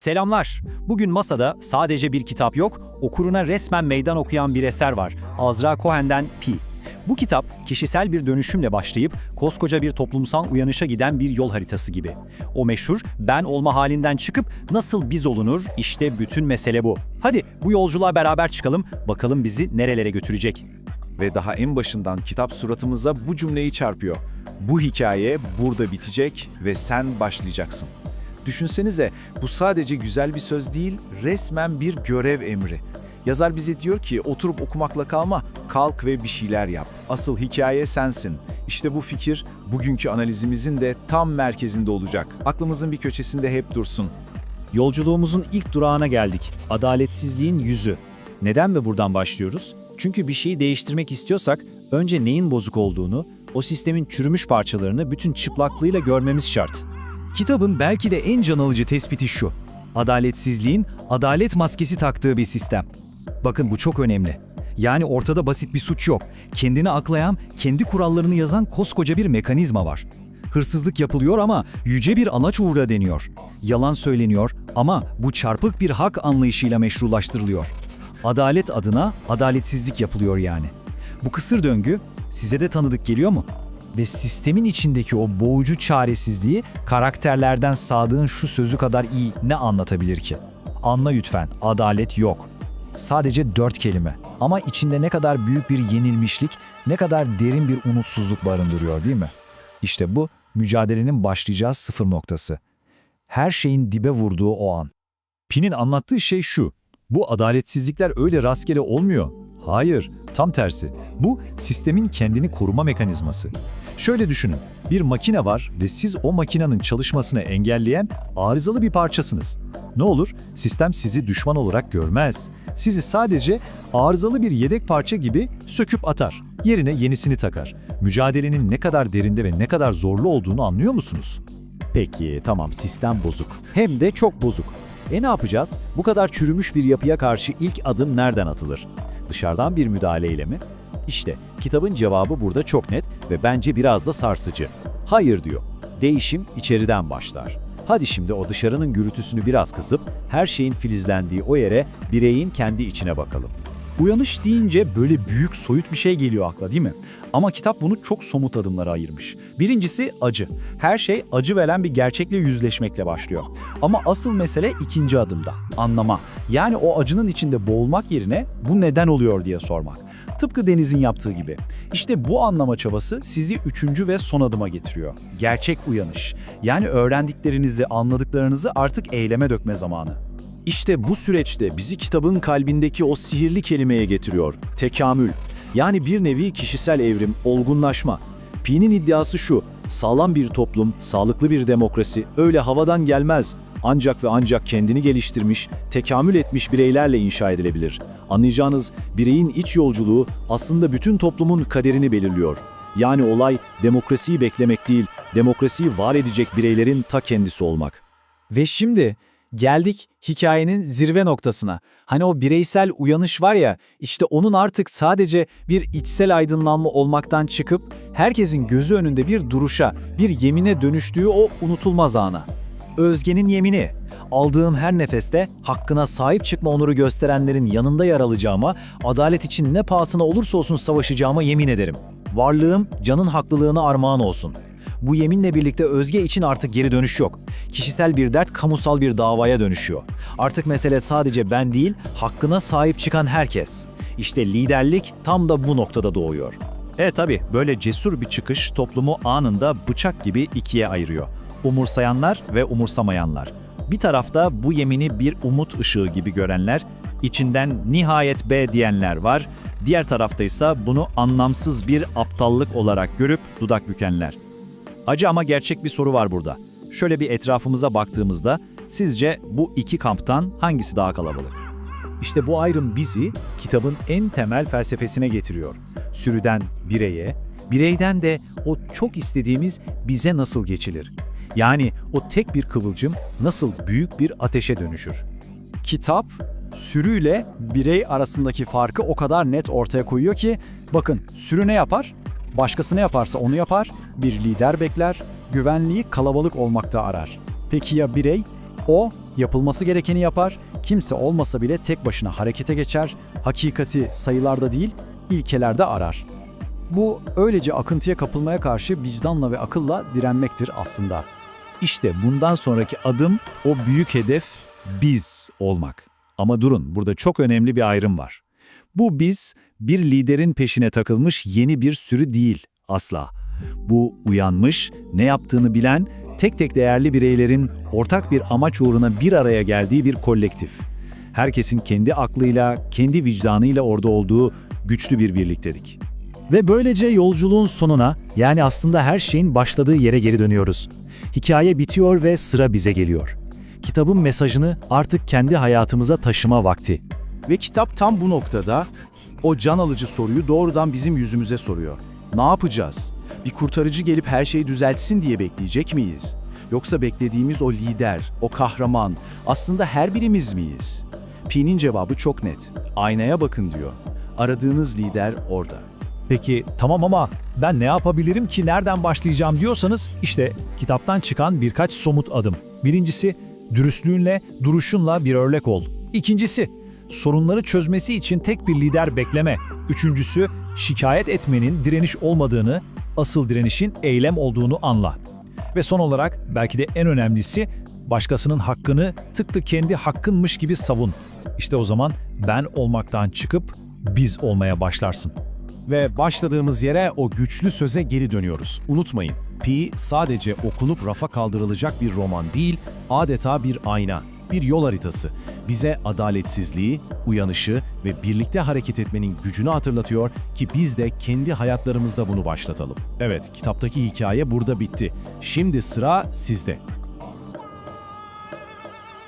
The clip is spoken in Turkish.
Selamlar. Bugün masada sadece bir kitap yok, okuruna resmen meydan okuyan bir eser var. Azra Cohen'den Pi. Bu kitap, kişisel bir dönüşümle başlayıp koskoca bir toplumsal uyanışa giden bir yol haritası gibi. O meşhur ben olma halinden çıkıp nasıl biz olunur, işte bütün mesele bu. Hadi bu yolculuğa beraber çıkalım, bakalım bizi nerelere götürecek. Ve daha en başından kitap suratımıza bu cümleyi çarpıyor. Bu hikaye burada bitecek ve sen başlayacaksın. Düşünsenize, bu sadece güzel bir söz değil, resmen bir görev emri. Yazar bize diyor ki oturup okumakla kalma, kalk ve bir şeyler yap. Asıl hikaye sensin. İşte bu fikir bugünkü analizimizin de tam merkezinde olacak. Aklımızın bir köşesinde hep dursun. Yolculuğumuzun ilk durağına geldik. Adaletsizliğin yüzü. Neden ve buradan başlıyoruz? Çünkü bir şeyi değiştirmek istiyorsak önce neyin bozuk olduğunu, o sistemin çürümüş parçalarını bütün çıplaklığıyla görmemiz şart. Kitabın belki de en can alıcı tespiti şu: adaletsizliğin adalet maskesi taktığı bir sistem. Bakın bu çok önemli. Yani ortada basit bir suç yok. Kendini aklayan, kendi kurallarını yazan koskoca bir mekanizma var. Hırsızlık yapılıyor ama yüce bir amaç uğruna deniyor. Yalan söyleniyor ama bu çarpık bir hak anlayışıyla meşrulaştırılıyor. Adalet adına adaletsizlik yapılıyor yani. Bu kısır döngü size de tanıdık geliyor mu? Ve sistemin içindeki o boğucu çaresizliği karakterlerden Sadık'ın şu sözü kadar iyi ne anlatabilir ki? Anla lütfen, adalet yok. Sadece 4 kelime. Ama içinde ne kadar büyük bir yenilmişlik, ne kadar derin bir umutsuzluk barındırıyor değil mi? İşte bu, mücadelenin başlayacağı sıfır noktası. Her şeyin dibe vurduğu o an. Pi'nin anlattığı şey şu: bu adaletsizlikler öyle rastgele olmuyor. Hayır, tam tersi. Bu sistemin kendini koruma mekanizması. Şöyle düşünün, bir makine var ve siz o makinenin çalışmasını engelleyen arızalı bir parçasınız. Ne olur? Sistem sizi düşman olarak görmez. Sizi sadece arızalı bir yedek parça gibi söküp atar. Yerine yenisini takar. Mücadelenin ne kadar derinde ve ne kadar zorlu olduğunu anlıyor musunuz? Peki, tamam, sistem bozuk. Hem de çok bozuk. Ne yapacağız? Bu kadar çürümüş bir yapıya karşı ilk adım nereden atılır? Dışarıdan bir müdahaleyle mi? İşte kitabın cevabı burada çok net ve bence biraz da sarsıcı. Hayır diyor. Değişim içeriden başlar. Hadi şimdi o dışarının gürültüsünü biraz kısıp her şeyin filizlendiği o yere, bireyin kendi içine bakalım. Uyanış deyince böyle büyük soyut bir şey geliyor akla değil mi? Ama kitap bunu çok somut adımlara ayırmış. Birincisi acı. Her şey acı veren bir gerçekle yüzleşmekle başlıyor. Ama asıl mesele ikinci adımda, anlama. Yani o acının içinde boğulmak yerine bu neden oluyor diye sormak. Tıpkı Deniz'in yaptığı gibi. İşte bu anlama çabası sizi üçüncü ve son adıma getiriyor. Gerçek uyanış. Yani öğrendiklerinizi, anladıklarınızı artık eyleme dökme zamanı. İşte bu süreçte bizi kitabın kalbindeki o sihirli kelimeye getiriyor: tekamül. Yani bir nevi kişisel evrim, olgunlaşma. Pi'nin iddiası şu: sağlam bir toplum, sağlıklı bir demokrasi öyle havadan gelmez. Ancak ve ancak kendini geliştirmiş, tekamül etmiş bireylerle inşa edilebilir. Anlayacağınız, bireyin iç yolculuğu aslında bütün toplumun kaderini belirliyor. Yani olay demokrasiyi beklemek değil, demokrasiyi var edecek bireylerin ta kendisi olmak. Ve şimdi geldik hikayenin zirve noktasına. Hani o bireysel uyanış var ya, işte onun artık sadece bir içsel aydınlanma olmaktan çıkıp herkesin gözü önünde bir duruşa, bir yemine dönüştüğü o unutulmaz ana. Özge'nin yemini. Aldığım her nefeste hakkına sahip çıkma onuru gösterenlerin yanında yer alacağıma, adalet için ne pahasına olursa olsun savaşacağıma yemin ederim. Varlığım canın haklılığına armağan olsun. Bu yeminle birlikte Özge için artık geri dönüş yok. Kişisel bir dert kamusal bir davaya dönüşüyor. Artık mesele sadece ben değil, hakkına sahip çıkan herkes. İşte liderlik tam da bu noktada doğuyor. Tabii böyle cesur bir çıkış toplumu anında bıçak gibi ikiye ayırıyor. Umursayanlar ve umursamayanlar. Bir tarafta bu yemini bir umut ışığı gibi görenler, içinden nihayet be diyenler var. Diğer tarafta ise bunu anlamsız bir aptallık olarak görüp dudak bükenler. Acı ama gerçek bir soru var burada. Şöyle bir etrafımıza baktığımızda sizce bu iki kamptan hangisi daha kalabalık? İşte bu ayrım bizi kitabın en temel felsefesine getiriyor. Sürüden bireye, bireyden de o çok istediğimiz bize nasıl geçilir? Yani o tek bir kıvılcım nasıl büyük bir ateşe dönüşür? Kitap, sürüyle birey arasındaki farkı o kadar net ortaya koyuyor ki, bakın sürü ne yapar? Başkası ne yaparsa onu yapar, bir lider bekler, güvenliği kalabalık olmakta arar. Peki ya birey? O yapılması gerekeni yapar, kimse olmasa bile tek başına harekete geçer, hakikati sayılarda değil, ilkelerde arar. Bu öylece akıntıya kapılmaya karşı vicdanla ve akılla direnmektir aslında. İşte bundan sonraki adım o büyük hedef biz olmak. Ama durun, burada çok önemli bir ayrım var. Bu biz bir liderin peşine takılmış yeni bir sürü değil asla. Bu uyanmış, ne yaptığını bilen, tek tek değerli bireylerin ortak bir amaç uğruna bir araya geldiği bir kolektif. Herkesin kendi aklıyla, kendi vicdanıyla orada olduğu güçlü bir birliktelik. Ve böylece yolculuğun sonuna, yani aslında her şeyin başladığı yere geri dönüyoruz. Hikaye bitiyor ve sıra bize geliyor. Kitabın mesajını artık kendi hayatımıza taşıma vakti. Ve kitap tam bu noktada o can alıcı soruyu doğrudan bizim yüzümüze soruyor. Ne yapacağız? Bir kurtarıcı gelip her şeyi düzeltsin diye bekleyecek miyiz? Yoksa beklediğimiz o lider, o kahraman aslında her birimiz miyiz? Pi'nin cevabı çok net. Aynaya bakın diyor. Aradığınız lider orada. Peki tamam ama ben ne yapabilirim ki, nereden başlayacağım diyorsanız işte kitaptan çıkan birkaç somut adım. Birincisi, dürüstlüğünle, duruşunla bir örnek ol. İkincisi, sorunları çözmesi için tek bir lider bekleme. Üçüncüsü, şikayet etmenin direniş olmadığını, asıl direnişin eylem olduğunu anla. Ve son olarak belki de en önemlisi, başkasının hakkını tıpkı kendi hakkınmış gibi savun. İşte o zaman ben olmaktan çıkıp biz olmaya başlarsın. Ve başladığımız yere, o güçlü söze geri dönüyoruz. Unutmayın, Pi sadece okunup rafa kaldırılacak bir roman değil, adeta bir ayna, bir yol haritası. Bize adaletsizliği, uyanışı ve birlikte hareket etmenin gücünü hatırlatıyor ki biz de kendi hayatlarımızda bunu başlatalım. Evet, kitaptaki hikaye burada bitti. Şimdi sıra sizde.